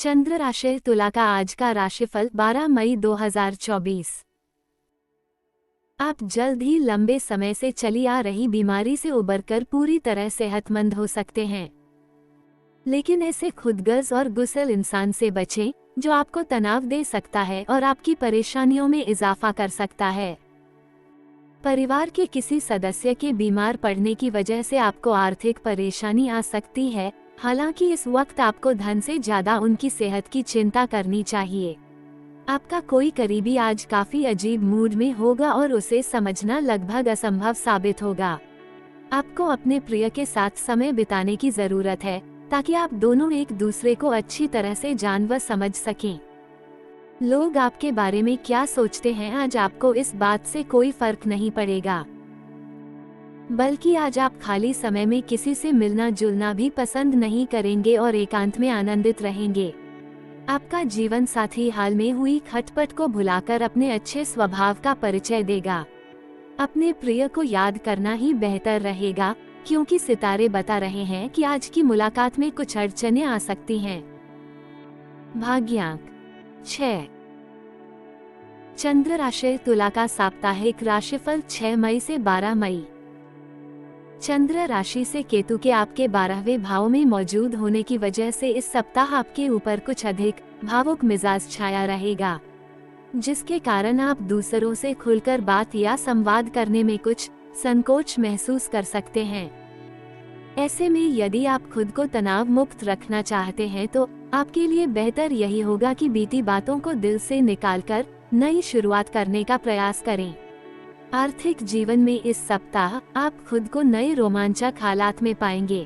चंद्र राशि तुला का आज का राशिफल 12 मई 2024। आप जल्द ही लंबे समय से चली आ रही बीमारी से उबरकर पूरी तरह सेहतमंद हो सकते हैं। लेकिन ऐसे खुदगर्ज और गुस्सैल इंसान से बचें जो आपको तनाव दे सकता है और आपकी परेशानियों में इजाफा कर सकता है। परिवार के किसी सदस्य के बीमार पड़ने की वजह से आपको आर्थिक परेशानी आ सकती है। हालांकि इस वक्त आपको धन से ज्यादा उनकी सेहत की चिंता करनी चाहिए। आपका कोई करीबी आज काफी अजीब मूड में होगा और उसे समझना लगभग असंभव साबित होगा। आपको अपने प्रिय के साथ समय बिताने की जरूरत है ताकि आप दोनों एक दूसरे को अच्छी तरह से जान व समझ सकें। लोग आपके बारे में क्या सोचते हैं आज आपको इस बात से कोई फर्क नहीं पड़ेगा, बल्कि आज आप खाली समय में किसी से मिलना जुलना भी पसंद नहीं करेंगे और एकांत में आनंदित रहेंगे। आपका जीवन साथी हाल में हुई खटपट को भुलाकर अपने अच्छे स्वभाव का परिचय देगा। अपने प्रिय को याद करना ही बेहतर रहेगा क्योंकि सितारे बता रहे हैं कि आज की मुलाकात में कुछ अड़चनें आ सकती हैं। भाग्यांक 6। चंद्र राशि तुला का साप्ताहिक राशिफल 6 मई से 12 मई। चंद्र राशि से केतु के आपके 12वें भाव में मौजूद होने की वजह से इस सप्ताह आपके ऊपर कुछ अधिक भावुक मिजाज छाया रहेगा, जिसके कारण आप दूसरों से खुलकर बात या संवाद करने में कुछ संकोच महसूस कर सकते हैं। ऐसे में यदि आप खुद को तनाव मुक्त रखना चाहते हैं तो आपके लिए बेहतर यही होगा कि बीती बातों को दिल से निकालकर नई शुरुआत करने का प्रयास करें। आर्थिक जीवन में इस सप्ताह आप खुद को नए रोमांचक हालात में पाएंगे।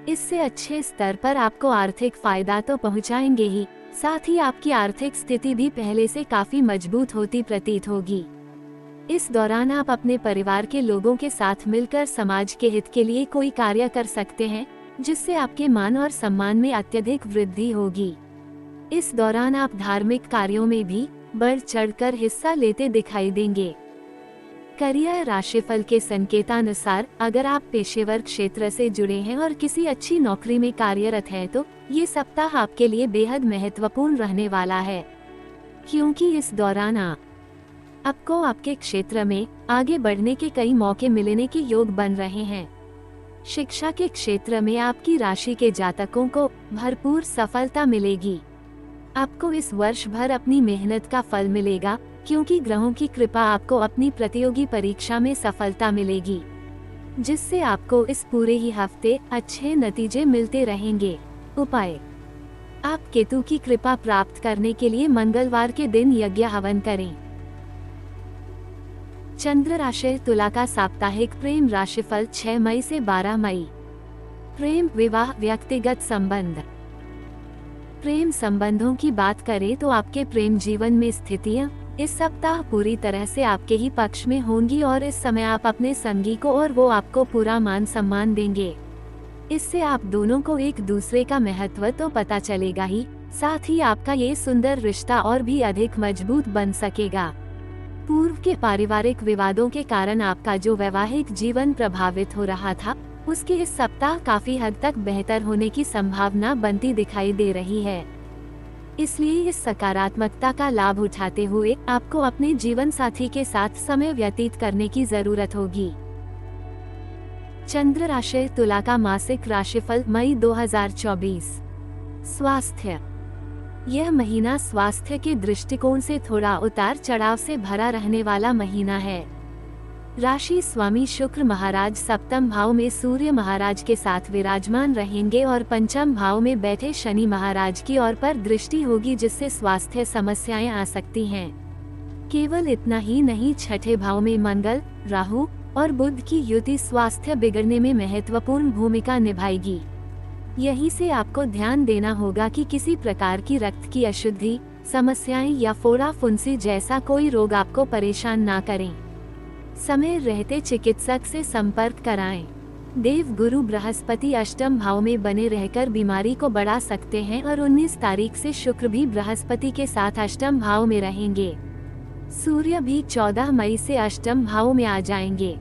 इससे अच्छे स्तर पर आपको आर्थिक फायदा तो पहुंचाएंगे ही, साथ ही आपकी आर्थिक स्थिति भी पहले से काफी मजबूत होती प्रतीत होगी। इस दौरान आप अपने परिवार के लोगों के साथ मिलकर समाज के हित के लिए कोई कार्य कर सकते हैं, जिससे आपके मान और सम्मान में अत्यधिक वृद्धि होगी। इस दौरान आप धार्मिक कार्यों में भी बढ़ चढ़कर हिस्सा लेते दिखाई देंगे। करियर राशिफल के संकेतानुसार अगर आप पेशेवर क्षेत्र से जुड़े हैं और किसी अच्छी नौकरी में कार्यरत हैं तो ये सप्ताह आपके लिए बेहद महत्वपूर्ण रहने वाला है, क्योंकि इस दौरान आपको आपके क्षेत्र में आगे बढ़ने के कई मौके मिलने के योग बन रहे हैं। शिक्षा के क्षेत्र में आपकी राशि के जातकों को भरपूर सफलता मिलेगी। आपको इस वर्ष भर अपनी मेहनत का फल मिलेगा क्योंकि ग्रहों की कृपा आपको अपनी प्रतियोगी परीक्षा में सफलता मिलेगी, जिससे आपको इस पूरे ही हफ्ते अच्छे नतीजे मिलते रहेंगे। उपाय: आप केतु की कृपा प्राप्त करने के लिए मंगलवार के दिन यज्ञ हवन करें। चंद्र राशि तुला का साप्ताहिक प्रेम राशिफल 6 मई से 12 मई। प्रेम, विवाह, व्यक्तिगत संबंध। प्रेम संबंधों की बात करें तो आपके प्रेम जीवन में स्थितियां इस सप्ताह पूरी तरह से आपके ही पक्ष में होंगी और इस समय आप अपने संगी को और वो आपको पूरा मान सम्मान देंगे। इससे आप दोनों को एक दूसरे का महत्व तो पता चलेगा ही, साथ ही आपका ये सुंदर रिश्ता और भी अधिक मजबूत बन सकेगा। पूर्व के पारिवारिक विवादों के कारण आपका जो वैवाहिक जीवन प्रभावित हो रहा था, उसके इस सप्ताह काफी हद तक बेहतर होने की संभावना बनती दिखाई दे रही है। इसलिए इस सकारात्मकता का लाभ उठाते हुए आपको अपने जीवन साथी के साथ समय व्यतीत करने की जरूरत होगी। चंद्र राशि तुला का मासिक राशिफल मई 2024। स्वास्थ्य: यह महीना स्वास्थ्य के दृष्टिकोण से थोड़ा उतार चढ़ाव से भरा रहने वाला महीना है। राशि स्वामी शुक्र महाराज सप्तम भाव में सूर्य महाराज के साथ विराजमान रहेंगे और पंचम भाव में बैठे शनि महाराज की ओर पर दृष्टि होगी, जिससे स्वास्थ्य समस्याएं आ सकती हैं। केवल इतना ही नहीं, छठे भाव में मंगल, राहु और बुध की युति स्वास्थ्य बिगड़ने में महत्वपूर्ण भूमिका निभाएगी। यहीं से आपको ध्यान देना होगा कि किसी प्रकार की रक्त की अशुद्धि, समस्याएं या फोड़ा फुंसी जैसा कोई रोग आपको परेशान ना करें। समय रहते चिकित्सक से संपर्क कराएं। देव गुरु बृहस्पति अष्टम भाव में बने रहकर बीमारी को बढ़ा सकते हैं और 19 तारीख से शुक्र भी बृहस्पति के साथ अष्टम भाव में रहेंगे। सूर्य भी 14 मई से अष्टम भाव में आ जाएंगे।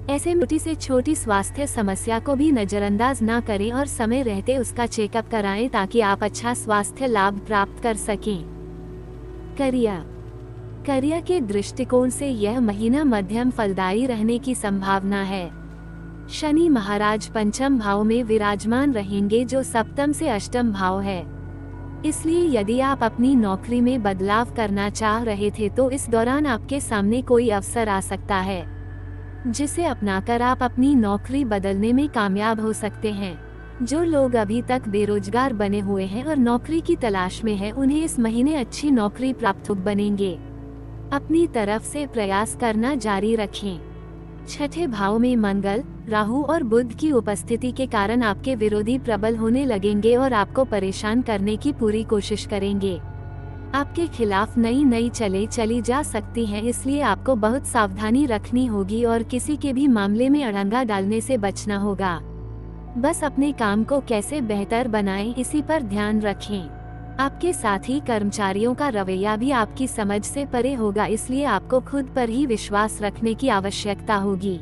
ऐसे छोटी से छोटी स्वास्थ्य समस्या को भी नजरअंदाज ना करें और समय रहते उसका चेकअप कराएं ताकि आप अच्छा स्वास्थ्य लाभ प्राप्त कर सकें। करियर के दृष्टिकोण से यह महीना मध्यम फलदायी रहने की संभावना है। शनि महाराज पंचम भाव में विराजमान रहेंगे जो सप्तम से अष्टम भाव है। इसलिए यदि आप अपनी नौकरी में बदलाव करना चाह रहे थे तो इस दौरान आपके सामने कोई अवसर आ सकता है जिसे अपनाकर आप अपनी नौकरी बदलने में कामयाब हो सकते हैं। जो लोग अभी तक बेरोजगार बने हुए हैं और नौकरी की तलाश में हैं, उन्हें इस महीने अच्छी नौकरी प्राप्त बनेंगे। अपनी तरफ से प्रयास करना जारी रखें। छठे भाव में मंगल, राहु और बुध की उपस्थिति के कारण आपके विरोधी प्रबल होने लगेंगे और आपको परेशान करने की पूरी कोशिश करेंगे। आपके खिलाफ नई चली जा सकती हैं, इसलिए आपको बहुत सावधानी रखनी होगी और किसी के भी मामले में अड़ंगा डालने से बचना होगा। बस अपने काम को कैसे बेहतर बनाएं, इसी पर ध्यान रखें। आपके साथी कर्मचारियों का रवैया भी आपकी समझ से परे होगा, इसलिए आपको खुद पर ही विश्वास रखने की आवश्यकता होगी।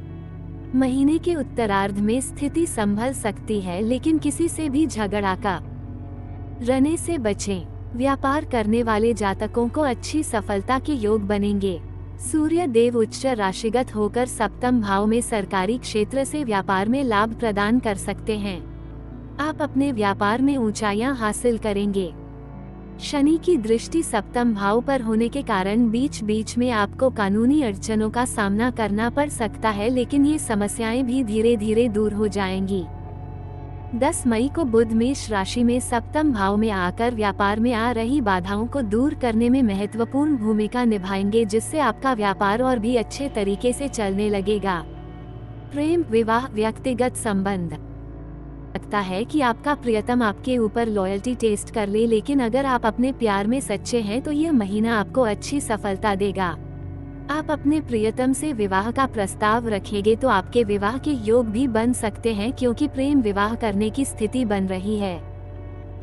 महीने के उत्तरार्ध में स्थिति संभल सकती है, लेकिन किसी से भी झगड़ा करने से बचें। व्यापार करने वाले जातकों को अच्छी सफलता के योग बनेंगे। सूर्य देव उच्च राशिगत होकर सप्तम भाव में सरकारी क्षेत्र से व्यापार में लाभ प्रदान कर सकते हैं। आप अपने व्यापार में ऊंचाइयां हासिल करेंगे। शनि की दृष्टि सप्तम भाव पर होने के कारण बीच बीच में आपको कानूनी अड़चनों का सामना करना पड़ सकता है, लेकिन ये समस्याएं भी धीरे धीरे दूर हो जाएंगी। 10 मई को बुध मेष राशि में सप्तम भाव में आकर व्यापार में आ रही बाधाओं को दूर करने में महत्वपूर्ण भूमिका निभाएंगे, जिससे आपका व्यापार और भी अच्छे तरीके से चलने लगेगा। प्रेम, विवाह, व्यक्तिगत संबंध। लगता है कि आपका प्रियतम आपके ऊपर लॉयल्टी टेस्ट कर ले, लेकिन अगर आप अपने प्यार में सच्चे हैं तो यह महीना आपको अच्छी सफलता देगा। आप अपने प्रियतम से विवाह का प्रस्ताव रखेंगे तो आपके विवाह के योग भी बन सकते हैं, क्योंकि प्रेम विवाह करने की स्थिति बन रही है।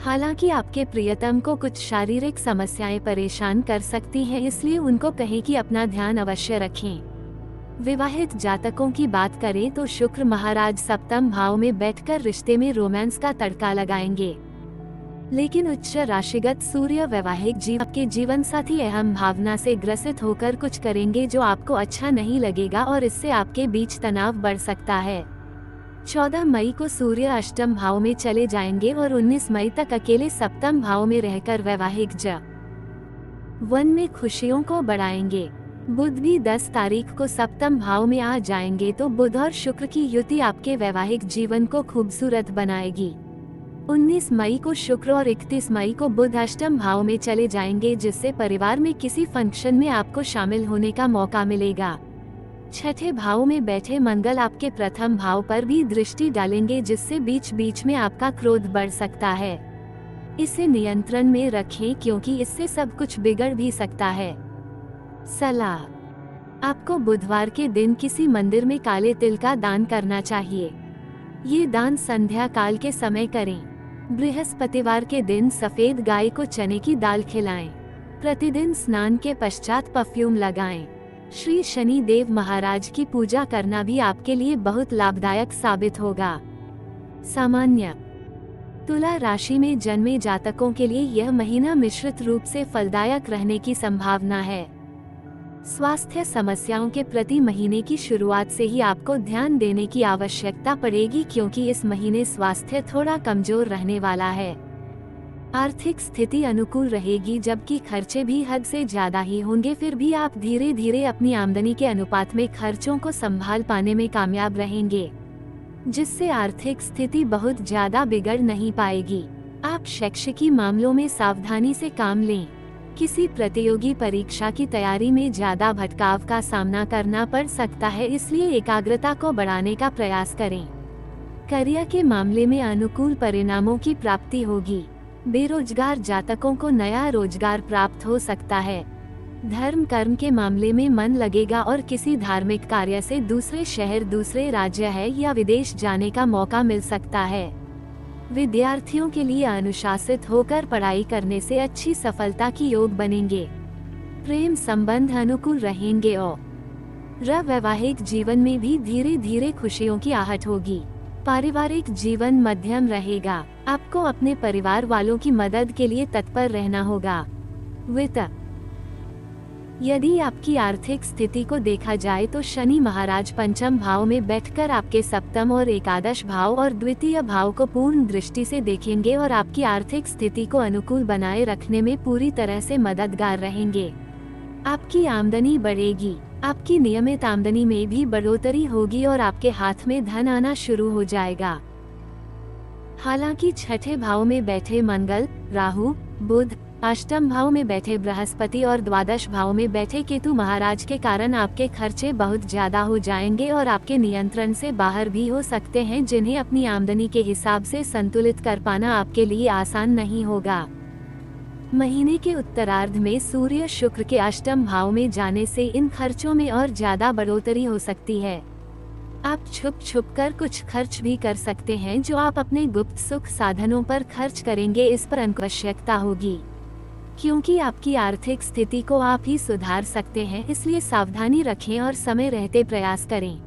हालांकि आपके प्रियतम को कुछ शारीरिक समस्याएं परेशान कर सकती हैं, इसलिए उनको कहें कि अपना ध्यान अवश्य रखें। विवाहित जातकों की बात करें तो शुक्र महाराज सप्तम भाव में बैठकर रिश्ते में रोमांस का तड़का लगाएंगे, लेकिन उच्च राशिगत सूर्य वैवाहिक के जीवन साथी अहम भावना से ग्रसित होकर कुछ करेंगे जो आपको अच्छा नहीं लगेगा और इससे आपके बीच तनाव बढ़ सकता है। 14 मई को सूर्य अष्टम भाव में चले जाएंगे और 19 मई तक अकेले सप्तम भाव में रहकर वैवाहिक जीवन में खुशियों को बढ़ाएंगे। बुध भी 10 तारीख को सप्तम भाव में आ जाएंगे, तो बुध और शुक्र की युति आपके वैवाहिक जीवन को खूबसूरत बनाएगी। 19 मई को शुक्र और 31 मई को बुध अष्टम भाव में चले जाएंगे, जिससे परिवार में किसी फंक्शन में आपको शामिल होने का मौका मिलेगा। छठे भाव में बैठे मंगल आपके प्रथम भाव पर भी दृष्टि डालेंगे, जिससे बीच बीच में आपका क्रोध बढ़ सकता है। इसे नियंत्रण में रखें, क्योंकि इससे सब कुछ बिगड़ भी सकता है। सलाह, आपको बुधवार के दिन किसी मंदिर में काले तिल का दान करना चाहिए। ये दान संध्या काल के समय करें। बृहस्पतिवार के दिन सफेद गाय को चने की दाल खिलाएं। प्रतिदिन स्नान के पश्चात परफ्यूम लगाएं। श्री शनि देव महाराज की पूजा करना भी आपके लिए बहुत लाभदायक साबित होगा। सामान्य तुला राशि में जन्मे जातकों के लिए यह महीना मिश्रित रूप से फलदायक रहने की संभावना है। स्वास्थ्य समस्याओं के प्रति महीने की शुरुआत से ही आपको ध्यान देने की आवश्यकता पड़ेगी, क्योंकि इस महीने स्वास्थ्य थोड़ा कमजोर रहने वाला है। आर्थिक स्थिति अनुकूल रहेगी, जबकि खर्चे भी हद से ज्यादा ही होंगे। फिर भी आप धीरे धीरे अपनी आमदनी के अनुपात में खर्चों को संभाल पाने में कामयाब रहेंगे, जिससे आर्थिक स्थिति बहुत ज्यादा बिगड़ नहीं पाएगी। आप शैक्षिकी मामलों में सावधानी से काम लें। किसी प्रतियोगी परीक्षा की तैयारी में ज्यादा भटकाव का सामना करना पड़ सकता है, इसलिए एकाग्रता को बढ़ाने का प्रयास करें। करियर के मामले में अनुकूल परिणामों की प्राप्ति होगी। बेरोजगार जातकों को नया रोजगार प्राप्त हो सकता है। धर्म कर्म के मामले में मन लगेगा और किसी धार्मिक कार्य से दूसरे शहर, दूसरे राज्य है या विदेश जाने का मौका मिल सकता है। विद्यार्थियों के लिए अनुशासित होकर पढ़ाई करने से अच्छी सफलता की योग बनेंगे। प्रेम संबंध अनुकूल रहेंगे और वैवाहिक जीवन में भी धीरे धीरे खुशियों की आहट होगी। पारिवारिक जीवन मध्यम रहेगा। आपको अपने परिवार वालों की मदद के लिए तत्पर रहना होगा। वित्त, यदि आपकी आर्थिक स्थिति को देखा जाए तो शनि महाराज पंचम भाव में बैठकर आपके सप्तम और एकादश भाव और द्वितीय भाव को पूर्ण दृष्टि से देखेंगे और आपकी आर्थिक स्थिति को अनुकूल बनाए रखने में पूरी तरह से मददगार रहेंगे। आपकी आमदनी बढ़ेगी। आपकी नियमित आमदनी में भी बढ़ोतरी होगी और आपके हाथ में धन आना शुरू हो जाएगा। हालांकि छठे भाव में बैठे मंगल, राहु, बुध, अष्टम भाव में बैठे बृहस्पति और द्वादश भाव में बैठे केतु महाराज के कारण आपके खर्चे बहुत ज्यादा हो जाएंगे और आपके नियंत्रण से बाहर भी हो सकते हैं, जिन्हें अपनी आमदनी के हिसाब से संतुलित कर पाना आपके लिए आसान नहीं होगा। महीने के उत्तरार्ध में सूर्य शुक्र के अष्टम भाव में जाने से इन खर्चों में और ज्यादा बढ़ोतरी हो सकती है। आप छुप छुप कर कुछ खर्च भी कर सकते हैं जो आप अपने गुप्त सुख साधनों पर खर्च करेंगे। इस पर आवश्यकता होगी क्योंकि आपकी आर्थिक स्थिति को आप ही सुधार सकते हैं, इसलिए सावधानी रखें और समय रहते प्रयास करें।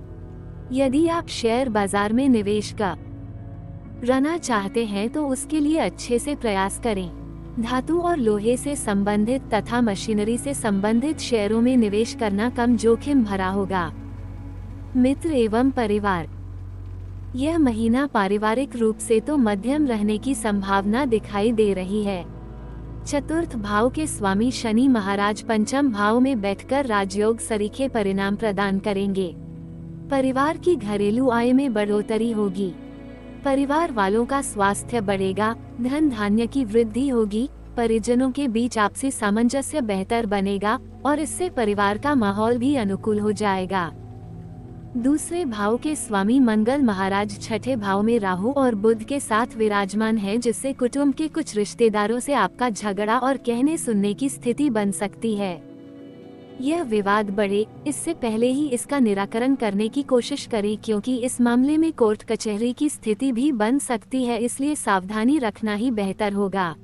यदि आप शेयर बाजार में निवेश करना चाहते हैं तो उसके लिए अच्छे से प्रयास करें। धातु और लोहे से संबंधित तथा मशीनरी से संबंधित शेयरों में निवेश करना कम जोखिम भरा होगा। मित्र एवं परिवार, यह महीना पारिवारिक रूप से तो मध्यम रहने की संभावना दिखाई दे रही है। चतुर्थ भाव के स्वामी शनि महाराज पंचम भाव में बैठकर राजयोग सरीखे परिणाम प्रदान करेंगे। परिवार की घरेलू आय में बढ़ोतरी होगी। परिवार वालों का स्वास्थ्य बढ़ेगा, धन धान्य की वृद्धि होगी, परिजनों के बीच आपसी सामंजस्य बेहतर बनेगा और इससे परिवार का माहौल भी अनुकूल हो जाएगा। दूसरे भाव के स्वामी मंगल महाराज छठे भाव में राहु और बुध के साथ विराजमान हैं, जिससे कुटुंब के कुछ रिश्तेदारों से आपका झगड़ा और कहने सुनने की स्थिति बन सकती है। यह विवाद बढ़े इससे पहले ही इसका निराकरण करने की कोशिश करें, क्योंकि इस मामले में कोर्ट कचहरी की स्थिति भी बन सकती है, इसलिए सावधानी रखना ही बेहतर होगा।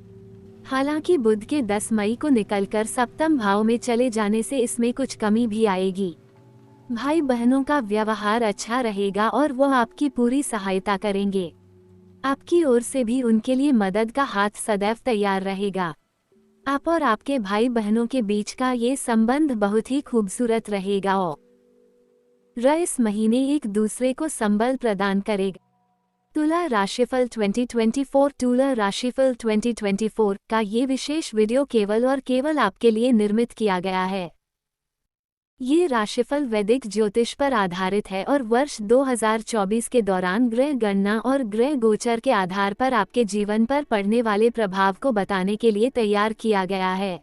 हालांकि बुध के 10 मई को निकलकर सप्तम भाव में चले जाने से इसमें कुछ कमी भी आएगी। भाई बहनों का व्यवहार अच्छा रहेगा और वो आपकी पूरी सहायता करेंगे। आपकी ओर से भी उनके लिए मदद का हाथ सदैव तैयार रहेगा। आप और आपके भाई बहनों के बीच का ये संबंध बहुत ही खूबसूरत रहेगा और इस महीने एक दूसरे को संबल प्रदान करेगा। तुला राशिफल 2024 तुला राशिफल 2024 का ये विशेष वीडियो केवल और केवल आपके लिए निर्मित किया गया है। ये राशिफल वैदिक ज्योतिष पर आधारित है और वर्ष 2024 के दौरान ग्रह गणना और ग्रह गोचर के आधार पर आपके जीवन पर पड़ने वाले प्रभाव को बताने के लिए तैयार किया गया है।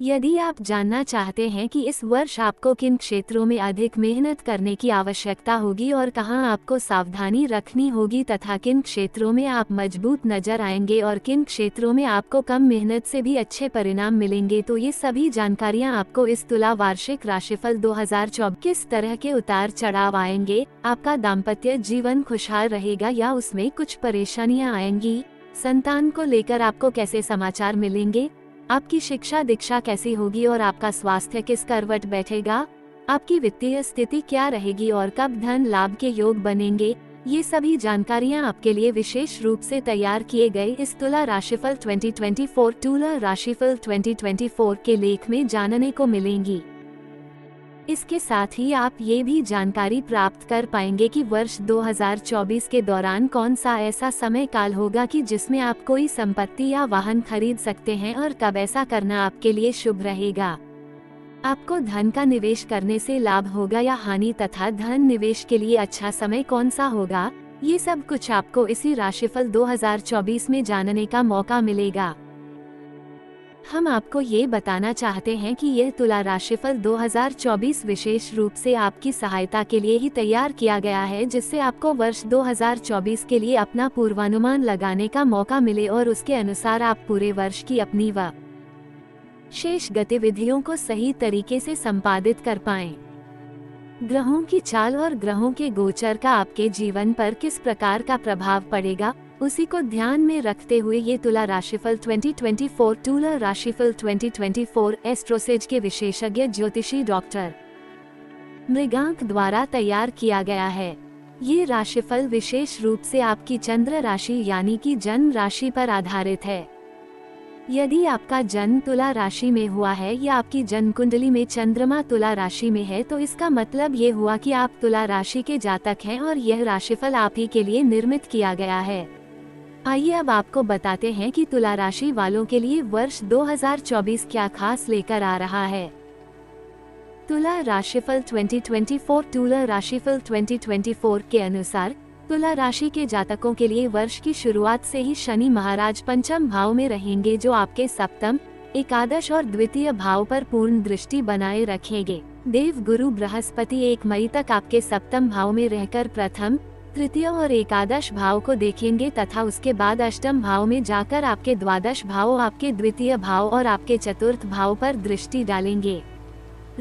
यदि आप जानना चाहते हैं कि इस वर्ष आपको किन क्षेत्रों में अधिक मेहनत करने की आवश्यकता होगी और कहां आपको सावधानी रखनी होगी तथा किन क्षेत्रों में आप मजबूत नजर आएंगे और किन क्षेत्रों में आपको कम मेहनत से भी अच्छे परिणाम मिलेंगे, तो ये सभी जानकारियां आपको इस तुला वार्षिक राशिफल 2024 किस तरह के उतार चढ़ाव आएंगे, आपका दाम्पत्य जीवन खुशहाल रहेगा या उसमें कुछ परेशानियां आएंगी, संतान को लेकर आपको कैसे समाचार मिलेंगे, आपकी शिक्षा दीक्षा कैसी होगी और आपका स्वास्थ्य किस करवट बैठेगा, आपकी वित्तीय स्थिति क्या रहेगी और कब धन लाभ के योग बनेंगे, ये सभी जानकारियां आपके लिए विशेष रूप से तैयार किए गए इस तुला राशिफल 2024 तुला राशिफल 2024 के लेख में जानने को मिलेंगी। इसके साथ ही आप ये भी जानकारी प्राप्त कर पाएंगे कि वर्ष 2024 के दौरान कौन सा ऐसा समय काल होगा कि जिसमें आप कोई संपत्ति या वाहन खरीद सकते हैं और कब ऐसा करना आपके लिए शुभ रहेगा। आपको धन का निवेश करने से लाभ होगा या हानि तथा धन निवेश के लिए अच्छा समय कौन सा होगा, ये सब कुछ आपको इसी राशिफल 2024 में जानने का मौका मिलेगा। हम आपको ये बताना चाहते हैं कि यह तुला राशिफल 2024 विशेष रूप से आपकी सहायता के लिए ही तैयार किया गया है, जिससे आपको वर्ष 2024 के लिए अपना पूर्वानुमान लगाने का मौका मिले और उसके अनुसार आप पूरे वर्ष की अपनी व शेष गतिविधियों को सही तरीके से संपादित कर पाएं। ग्रहों की चाल और ग्रहों के गोचर का आपके जीवन पर किस प्रकार का प्रभाव पड़ेगा, उसी को ध्यान में रखते हुए ये तुला राशिफल 2024 तुला राशिफल 2024 एस्ट्रोसेज के विशेषज्ञ ज्योतिषी डॉक्टर मृगांक द्वारा तैयार किया गया है। ये राशिफल विशेष रूप से आपकी चंद्र राशि यानी कि जन्म राशि पर आधारित है। यदि आपका जन्म तुला राशि में हुआ है या आपकी जन्म कुंडली में चंद्रमा तुला राशि में है तो इसका मतलब ये हुआ कि आप तुला राशि के जातक हैं और यह राशिफल आप ही के लिए निर्मित किया गया है। आइए अब आपको बताते हैं कि तुला राशि वालों के लिए वर्ष 2024 क्या खास लेकर आ रहा है। तुला राशिफल 2024 तुला राशिफल 2024 के अनुसार तुला राशि के जातकों के लिए वर्ष की शुरुआत से ही शनि महाराज पंचम भाव में रहेंगे, जो आपके सप्तम, एकादश और द्वितीय भाव पर पूर्ण दृष्टि बनाए रखेंगे। देव गुरु बृहस्पति 1 मई तक आपके सप्तम भाव में रहकर प्रथम, तृतीय और एकादश भाव को देखेंगे तथा उसके बाद अष्टम भाव में जाकर आपके द्वादश भाव, आपके द्वितीय भाव और आपके चतुर्थ भाव पर दृष्टि डालेंगे।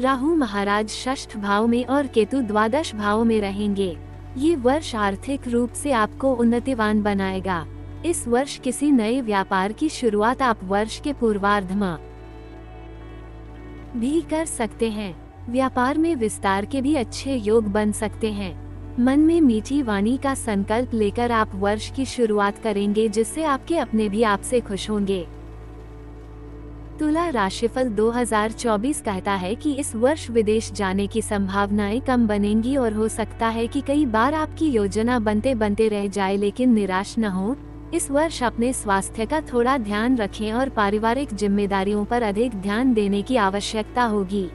राहु महाराज षष्ठ भाव में और केतु द्वादश भाव में रहेंगे। ये वर्ष आर्थिक रूप से आपको उन्नतिवान बनाएगा। इस वर्ष किसी नए व्यापार की शुरुआत आप वर्ष के पूर्वार्ध में भी कर सकते हैं। व्यापार में विस्तार के भी अच्छे योग बन सकते हैं। मन में मीठी वाणी का संकल्प लेकर आप वर्ष की शुरुआत करेंगे, जिससे आपके अपने भी आपसे खुश होंगे। तुला राशिफल 2024 कहता है कि इस वर्ष विदेश जाने की संभावनाएं कम बनेंगी और हो सकता है कि कई बार आपकी योजना बनते बनते रह जाए, लेकिन निराश न हो। इस वर्ष अपने स्वास्थ्य का थोड़ा ध्यान रखें और पारिवारिक जिम्मेदारियों पर अधिक ध्यान देने की आवश्यकता होगी।